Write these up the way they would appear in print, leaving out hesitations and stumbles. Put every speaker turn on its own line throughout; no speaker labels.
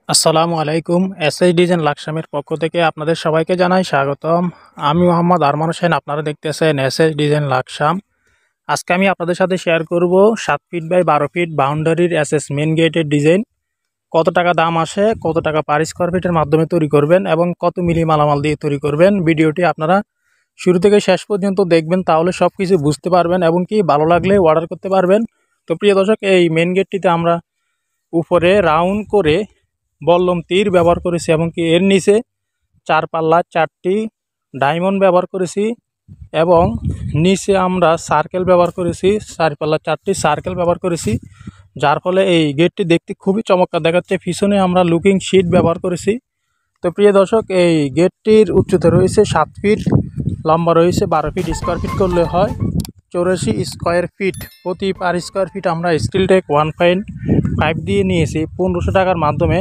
আসসালামু আলাইকুম। SS design লাকসামের পক্ষ থেকে আপনাদের সবাইকে জানাই স্বাগতম। আমি মোহাম্মদ আরমান হোসেন, আপনারা দেখতেছেন এসএস ডিজাইন লাকসাম। আজকে আমি আপনাদের সাথে শেয়ার করব 7 ফিট বাই 12 ফিট বাউন্ডারির এসএস মেন গেটের ডিজাইন। কত টাকা দাম আসে, কত টাকা পার স্কোয়ার ফিটের মাধ্যমে তৈরি করবেন এবং কত মিলি মালামাল দিয়ে তৈরি করবেন। ভিডিওটি আপনারা শুরু থেকে শেষ পর্যন্ত দেখবেন, তাহলে সব কিছু বুঝতে পারবেন এবং কি ভালো লাগলে অর্ডার করতে পারবেন। তো প্রিয় দর্শক, এই মেন গেটটিতে আমরা উপরে রাউন্ড করে বল্লম তীর ব্যবহার করেছি এবং কি এর নিচে 4 পাল্লা 4টি ডায়মন্ড ব্যবহার করেছি এবং নিচে আমরা সার্কেল ব্যবহার করেছি, 4 পাল্লা 4টি সার্কেল ব্যবহার করেছি, যার ফলে এই গেটটি দেখতে খুবই চমৎকার দেখাচ্ছে। পিছনে আমরা লুকিং শিট ব্যবহার করেছি। তো প্রিয় দর্শক, এই গেটটির উচ্চতা রয়েছে 7 ফিট, লম্বা রয়েছে 12 ফিট, স্কোয়ার ফিট করলে হয় 84 স্কোয়ার ফিট। প্রতি পার স্কোয়ার ফিট আমরা স্টিল টেক 1.5 দিয়ে নিয়েছি 1500 টাকার মাধ্যমে।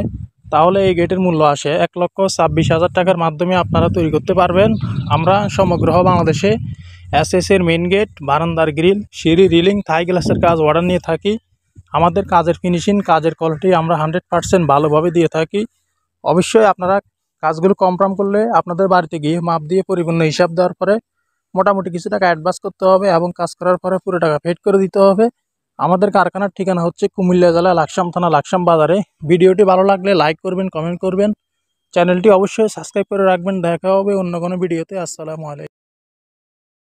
তাহলে এই গেটের মূল্য আসে 1,26,000 টাকার মাধ্যমে আপনারা তৈরি করতে পারবেন। আমরা সমগ্র বাংলাদেশে এসএসের মেন গেট, বারান্দার গ্রিল, সিঁড়ি, রিলিং, থাই গ্লাসের কাজ অর্ডার নিয়ে থাকি। আমাদের কাজের ফিনিশিং, কাজের কোয়ালিটি আমরা 100% ভালোভাবে দিয়ে থাকি। অবশ্যই আপনারা কাজগুলো কনফার্ম করলে আপনাদের বাড়িতে গিয়ে মাপ দিয়ে পরিপূর্ণ হিসাব দেওয়ার পরে মোটামুটি কিছু টাকা অ্যাডভান্স করতে হবে এবং কাজ করার পরে পুরো টাকা পেড করে দিতে হবে। আমাদের কারখানার ঠিকানা হচ্ছে কুমিল্লা জেলা লাকসাম থানা, লাকসাম বাজারে। ভিডিওটি ভালো লাগলে লাইক করবেন, কমেন্ট করবেন, চ্যানেলটি অবশ্যই সাবস্ক্রাইব করে রাখবেন। দেখা হবে অন্য কোনো ভিডিওতে। আসসালামু আলাইকুম।